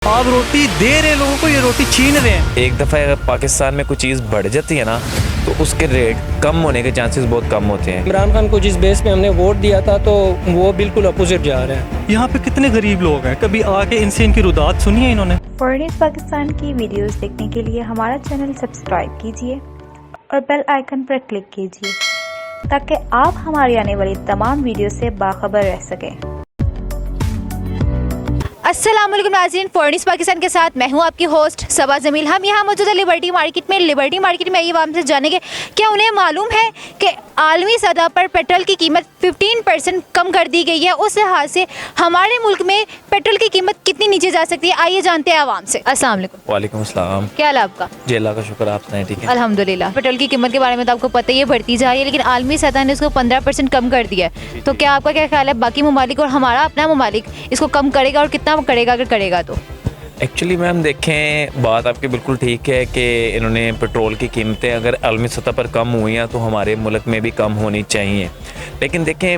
आप रोटी दे रहे लोगों को, ये रोटी छीन रहे हैं। एक दफ़ा अगर पाकिस्तान में कोई चीज़ बढ़ जाती है ना तो उसके रेट कम होने के चांसेस बहुत कम होते हैं। इमरान खान को जिस बेस पे हमने वोट दिया था तो वो बिल्कुल अपोजिट जा रहे हैं। यहाँ पे कितने गरीब लोग हैं, कभी आके इनसे इनकी रुदात सुनी है इन्होंने? फॉरेन न्यूज़ पाकिस्तान की वीडियोस देखने के लिए हमारा चैनल सब्सक्राइब कीजिए और बेल आइकन पर क्लिक कीजिए ताकि आप हमारी आने वाली तमाम वीडियो से बाखबर रह सकें। अस्सलाम वालेकुम नाज़रीन, फॉरेन न्यूज़ पाकिस्तान के साथ मैं हूं आपकी होस्ट सबा जमील। हम यहाँ मौजूद है लिबर्टी मार्केट में। लिबर्टी मार्केट में आइए आवाम से जानेंगे क्या उन्हें मालूम है कि आलमी सतह पर पेट्रोल की कीमत 15% कम कर दी गई है। उस लिहाज से हमारे मुल्क में पेट्रोल की कीमत कितनी नीचे जा सकती है, आइए जानते हैं आवाम से। अस्सलाम वालेकुम। वालेकुम अस्सलाम। क्या हाल है आपका? जी अल्लाह का शुक्र, आप सुनाएं? ठीक है अल्हम्दुलिल्लाह। पेट्रोल की कीमत के बारे में तो आपको पता ही है, बढ़ती जा रही है, लेकिन आलमी सतह ने इसको 15% कम कर दिया है। तो क्या आपका क्या ख्याल है, बाकी ममालिक और हमारा अपना ममालिक इसको कम करेगा और कितना करेगा अगर करेगा तो? एक्चुअली मैम देखें, बात आपकी बिल्कुल ठीक है कि इन्होंने पेट्रोल की कीमतें अगर आलमी सतह पर कम हुई हैं तो हमारे मुल्क में भी कम होनी चाहिए। लेकिन देखें,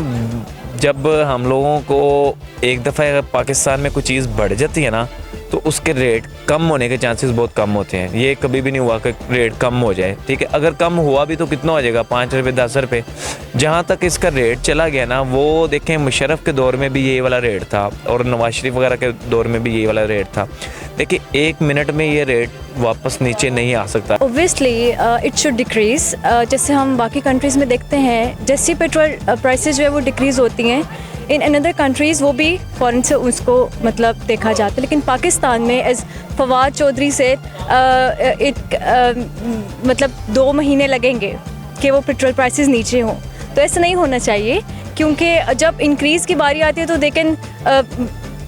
जब हम लोगों को एक दफ़ा अगर पाकिस्तान में कोई चीज़ बढ़ जाती है ना तो उसके रेट कम होने के चांसेस बहुत कम होते हैं। ये कभी भी नहीं हुआ कि रेट कम हो जाए, ठीक है। अगर कम हुआ भी तो कितना हो जाएगा, 5 रुपये 10 रुपये। जहाँ तक इसका रेट चला गया ना, वो देखें मुशर्रफ के दौर में भी ये वाला रेट था और नवाज शरीफ वगैरह के दौर में भी ये वाला रेट था। देखिए 1 मिनट में ये रेट वापस नीचे नहीं आ सकता। Obviously it should decrease. जैसे हम बाकी कंट्रीज़ में देखते हैं, जैसी पेट्रोल प्राइसेस जो है वो डिक्रीज़ होती हैं इन अनदर कंट्रीज़, वो भी फ़ौरन से उसको मतलब देखा जाता है। लेकिन पाकिस्तान में एज़ फवाद चौधरी से मतलब 2 महीने लगेंगे कि वो पेट्रोल प्राइसेस नीचे हों। तो ऐसा नहीं होना चाहिए, क्योंकि जब इंक्रीज़ की बारी आती है तो देखें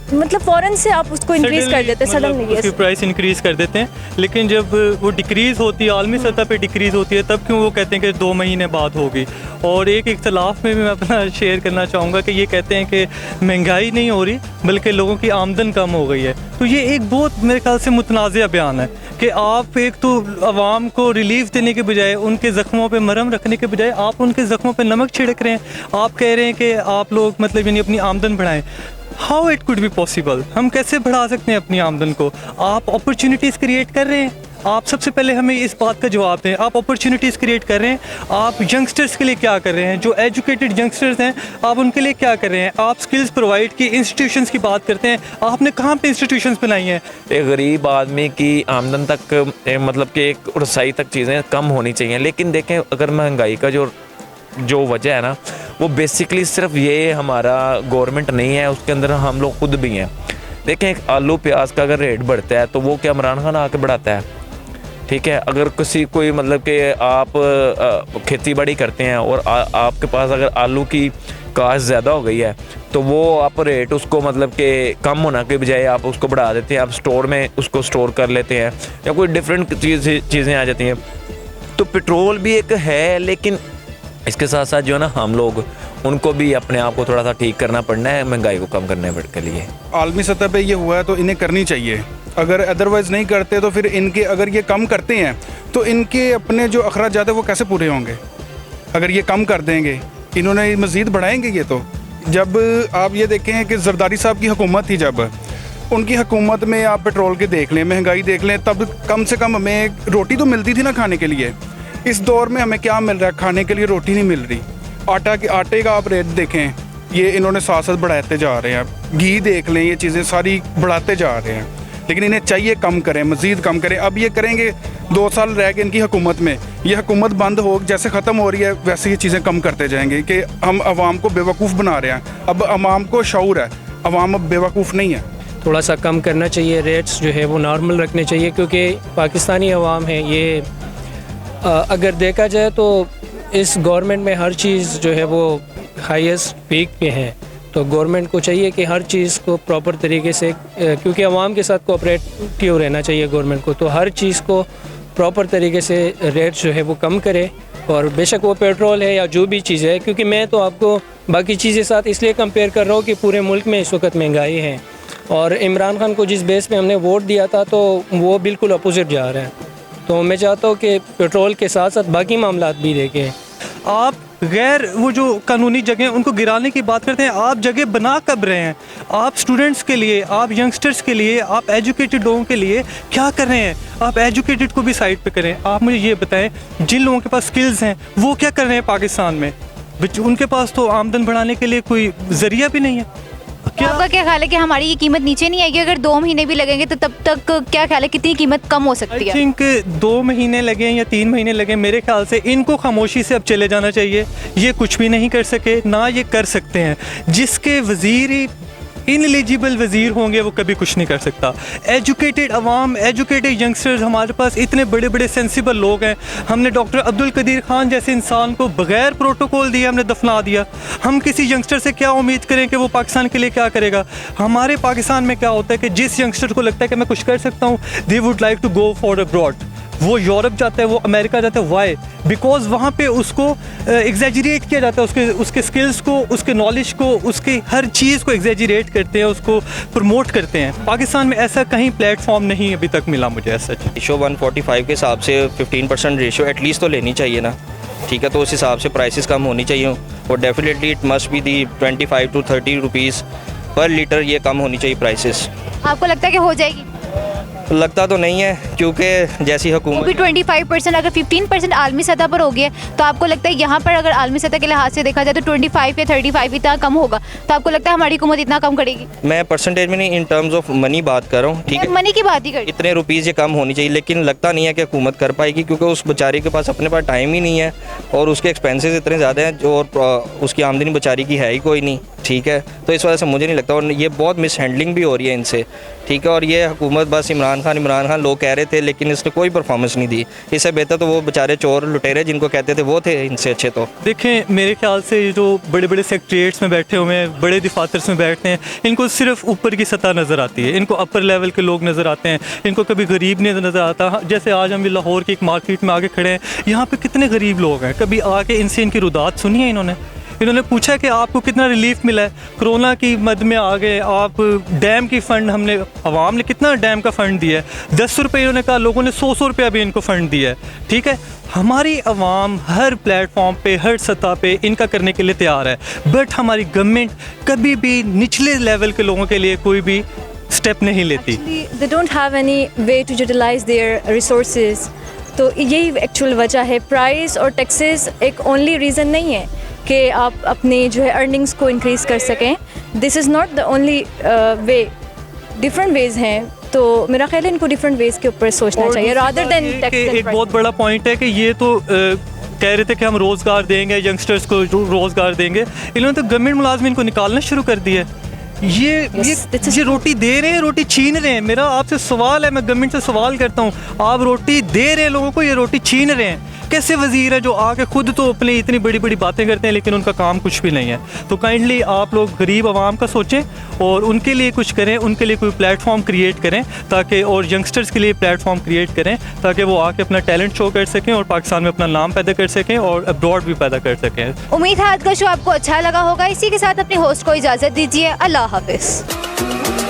मतलब फ़ौरन से आप उसको इंक्रीज़ कर देते हैं, सडनली उसकी प्राइस इंक्रीज़ कर देते हैं। लेकिन जब वो डिक्रीज़ होती है, आलमी सतह पे डिक्रीज़ होती है, तब क्यों वो कहते हैं कि 2 महीने बाद होगी। और एक इख्तलाफ में भी मैं अपना शेयर करना चाहूँगा कि ये कहते हैं कि महंगाई नहीं हो रही बल्कि लोगों की आमदन कम हो गई है। तो ये एक बहुत मेरे ख्याल से मुतनाज़िया बयान है कि आप एक तो आवाम को रिलीफ देने के बजाय, उनके ज़ख्मों पे मरहम रखने के बजाय आप उनके ज़ख्मों पे नमक छिड़क रहे हैं। आप कह रहे हैं कि आप लोग मतलब यानी अपनी आमदन बढ़ाएं। How it could be possible? हम कैसे बढ़ा सकते हैं अपनी आमदन को? आप अपॉर्चुनिटीज़ क्रिएट कर रहे हैं। आप सबसे पहले हमें इस बात का जवाब दें, आप अपॉर्चुनिटीज़ क्रिएट कर रहे हैं। आप यंगस्टर्स के लिए क्या कर रहे हैं? जो एजुकेटेड यंगस्टर्स हैं, आप उनके लिए क्या कर रहे हैं? आप स्किल्स प्रोवाइड की इंस्टीट्यूशंस की बात करते हैं, आपने कहाँ पे इंस्टीट्यूशंस बनाई हैं? एक गरीब आदमी की आमदन तक मतलब कि एक रसाई तक चीज़ें कम होनी चाहिए। लेकिन देखें, अगर महंगाई का जो वजह है ना, वो बेसिकली सिर्फ ये हमारा गवर्नमेंट नहीं है, उसके अंदर हम लोग खुद भी हैं। देखें, एक आलू प्याज का अगर रेट बढ़ता है तो वो क्या इमरान खान आके बढ़ाता है? ठीक है। अगर कोई मतलब कि आप खेती बाड़ी करते हैं और आपके पास अगर आलू की कास्ट ज़्यादा हो गई है तो वो आप रेट उसको मतलब कि कम होना के बजाय आप उसको बढ़ा देते हैं, आप स्टोर में उसको स्टोर कर लेते हैं या कोई डिफरेंट चीज़ें आ जाती हैं। तो पेट्रोल भी एक है, लेकिन इसके साथ साथ जो है ना, हम लोग उनको भी अपने आप को थोड़ा सा ठीक करना पड़ना है महंगाई को कम करने के लिए। आलमी सतह पे ये हुआ है तो इन्हें करनी चाहिए। अगर अदरवाइज़ नहीं करते तो फिर इनके, अगर ये कम करते हैं तो इनके अपने जो अखराजात है वो कैसे पूरे होंगे? अगर ये कम कर देंगे, इन्होंने मज़ीद बढ़ाएंगे ये तो। जब आप ये देखें कि जरदारी साहब की हुकूमत थी, जब उनकी हुकूमत में आप पेट्रोल के देख लें, महंगाई देख लें, तब कम से कम हमें रोटी तो मिलती थी ना खाने के लिए। इस दौर में हमें क्या मिल रहा है? खाने के लिए रोटी नहीं मिल रही। आटे का आप रेट देखें, ये इन्होंने साथ साथ बढ़ाते जा रहे हैं। घी देख लें, ये चीज़ें सारी बढ़ाते जा रहे हैं। लेकिन इन्हें चाहिए कम करें, मज़ीद कम करें। अब ये करेंगे, 2 साल रह गए इनकी हुकूमत में, ये हुकूमत बंद हो जैसे ख़त्म हो रही है वैसे ये चीज़ें कम करते जाएंगे कि हम आवाम को बेवकूफ़ बना रहे हैं। अब आवाम को शऊर है, आवाम अब बेवकूफ़ नहीं है। थोड़ा सा कम करना चाहिए, रेट्स जो है वो नॉर्मल रखने चाहिए, क्योंकि पाकिस्तानी अवाम है ये। अगर देखा जाए तो इस गवर्नमेंट में हर चीज़ जो है वो हाईएस्ट पीक पे है। तो गवर्नमेंट को चाहिए कि हर चीज़ को प्रॉपर तरीके से, क्योंकि आवाम के साथ कोऑपरेटिव रहना चाहिए गवर्नमेंट को, तो हर चीज़ को प्रॉपर तरीके से रेट जो है वो कम करे। और बेशक वो पेट्रोल है या जो भी चीज़ है, क्योंकि मैं तो आपको बाकी चीज़ें साथ इसलिए कंपेयर कर रहा हूँ कि पूरे मुल्क में इस वक्त महंगाई है और इमरान खान को जिस बेस पे हमने वोट दिया था तो वो बिल्कुल अपोजिट जा रहे हैं। तो मैं चाहता हूँ कि पेट्रोल के साथ साथ बाकी मामलात भी देखें। आप गैर वो जो कानूनी जगह उनको गिराने की बात करते हैं। आप जगह बना कब रहे हैं? आप स्टूडेंट्स के लिए, आप यंगस्टर्स के लिए, आप एजुकेटेड लोगों के लिए क्या कर रहे हैं? आप एजुकेटेड को भी साइड पे करें। आप मुझे ये बताएं, जिन लोगों के पास स्किल्स हैं वो क्या कर रहे हैं पाकिस्तान में? उनके पास तो आमदन बढ़ाने के लिए कोई ज़रिया भी नहीं है। आपका क्या ख्याल है कि हमारी ये कीमत नीचे नहीं आएगी? अगर 2 महीने भी लगेंगे तो तब तक क्या ख्याल है कितनी कीमत कम हो सकती है? आई थिंक 2 महीने लगे या 3 महीने लगे, मेरे ख्याल से इनको खामोशी से अब चले जाना चाहिए। ये कुछ भी नहीं कर सके, ना ये कर सकते हैं। जिसके वज़ीर इनएलिजिबल वज़ीर होंगे वो कभी कुछ नहीं कर सकता। एजुकेटेड अवाम, एजुकेटेड यंगस्टर्स, हमारे पास इतने बड़े बड़े सेंसिबल लोग हैं। हमने डॉक्टर अब्दुल कदीर खान जैसे इंसान को बग़ैर प्रोटोकॉल दिए हमने दफना दिया। हम किसी यंगस्टर से क्या उम्मीद करें कि वो पाकिस्तान के लिए क्या करेगा? हमारे पाकिस्तान में क्या होता है कि जिस यंगस्टर को लगता है कि मैं कुछ कर सकता हूँ, they would like to go for abroad. वो यूरोप जाता है, वो अमेरिका जाता है। वाई? बिकॉज वहाँ पे उसको एग्जैजरेट किया जाता है, उसके स्किल्स को, उसके नॉलेज को, उसकी हर चीज़ को एग्जैजरेट करते हैं, उसको प्रमोट करते हैं। पाकिस्तान में ऐसा कहीं प्लेटफॉर्म नहीं अभी तक मिला मुझे ऐसा। रेशो 145 के हिसाब से 15% रेशो एटलीस्ट तो लेनी चाहिए ना, ठीक है? तो उस हिसाब से प्राइसेस कम होनी चाहिए और definitely it must be the 25 to 30 rupees पर लीटर, ये कम होनी चाहिए प्राइसेस। आपको लगता है कि हो जाएगी? लगता तो नहीं है, क्योंकि जैसी वो हुकूमत भी 25%, अगर 15% आलमी सतह पर हो गया तो आपको लगता है यहाँ पर अगर आलमी सतह के लिहाज से देखा जाए तो 25 या 35 इतना कम होगा, तो आपको लगता है हमारी हुकूमत इतना कम करेगी? मैं परसेंटेज में नहीं, इन टर्म्स ऑफ मनी बात कर रहा हूँ, ठीक है? मनी की बात ही कर, इतने रुपीज़ ये कम होनी चाहिए, लेकिन लगता नहीं है कि हुकूमत कर पाएगी, क्योंकि उस बेचारे के पास अपने पास टाइम ही नहीं है और उसके एक्सपेंसेस इतने ज़्यादा हैं और उसकी आमदनी बेचारी की है ही कोई नहीं, ठीक है? तो इस वजह से मुझे नहीं लगता, और ये बहुत मिस हैंडलिंग भी हो रही है इनसे, ठीक है? और ये हुकूमत बस इमरान खान लोग कह रहे थे, लेकिन इसने कोई परफॉर्मेंस नहीं दी। इससे बेहतर तो वो बेचारे चोर लुटेरे जिनको कहते थे वो थे इनसे अच्छे। तो देखें, मेरे ख्याल से ये जो बड़े बड़े सेक्रेटरीट्स में बैठे हुए हैं, बड़े दफातर्स में बैठते हैं, इनको सिर्फ ऊपर की सतह नज़र आती है, इनको अपर लेवल के लोग नज़र आते हैं, इनको कभी गरीब नहीं नज़र आता। जैसे आज हम लाहौर की एक मार्केट में आके खड़े हैं, यहाँ पे कितने गरीब लोग हैं, कभी आके इनसे इनकी रुदात सुनी है? इन्होंने पूछा कि आपको कितना रिलीफ मिला है? कोरोना की मद में आ गए आप, डैम की फ़ंड हमने, आवाम ने कितना डैम का फ़ंड दिया है? 10 रुपये इन्होंने कहा, लोगों ने 100 रुपया भी इनको फ़ंड दिया है, ठीक है? हमारी आवाम हर प्लेटफॉर्म पे, हर सतह पे इनका करने के लिए तैयार है, बट हमारी गवर्नमेंट कभी भी निचले लेवल के लोगों के लिए कोई भी स्टेप नहीं लेती। They don't have any way to utilise their resources. तो यही एक्चुअल वजह है। प्राइस और टैक्सेस एक ओनली रीज़न नहीं है कि आप अपनी जो है अर्निंग्स को इंक्रीज़ कर सकें। This is not the only way, different ways हैं। तो मेरा ख्याल है इनको डिफरेंट वेज़ के ऊपर सोचना चाहिए रादर देन टैक्स। एक बहुत बड़ा पॉइंट है कि ये तो कह रहे थे कि हम रोज़गार देंगे, यंगस्टर्स को रोज़गार देंगे, इन्होंने तो गवर्नमेंट मुलाजमीन को निकालना शुरू कर दिया। ये रोटी दे रहे हैं, रोटी छीन रहे हैं। मेरा आपसे सवाल है, मैं गवर्नमेंट से सवाल करता हूँ, आप रोटी दे रहे हैं लोगों को, ये रोटी छीन रहे हैं। कैसे वजीर है जो आके खुद तो अपनी इतनी बड़ी बड़ी बातें करते हैं लेकिन उनका काम कुछ भी नहीं है? तो काइंडली आप लोग गरीब आवाम का सोचें और उनके लिए कुछ करें, उनके लिए कोई प्लेटफॉर्म क्रिएट करें ताकि, और यंगस्टर्स के लिए प्लेटफॉर्म क्रिएट करें ताकि वो आके अपना टैलेंट शो कर सकें और पाकिस्तान में अपना नाम पैदा कर सकें और अब्रॉड भी पैदा कर सकें। उम्मीद है आज का शो आपको अच्छा लगा होगा। इसी के साथ अपनी होस्ट को इजाज़त दीजिए। अल्लाह हाफिज़।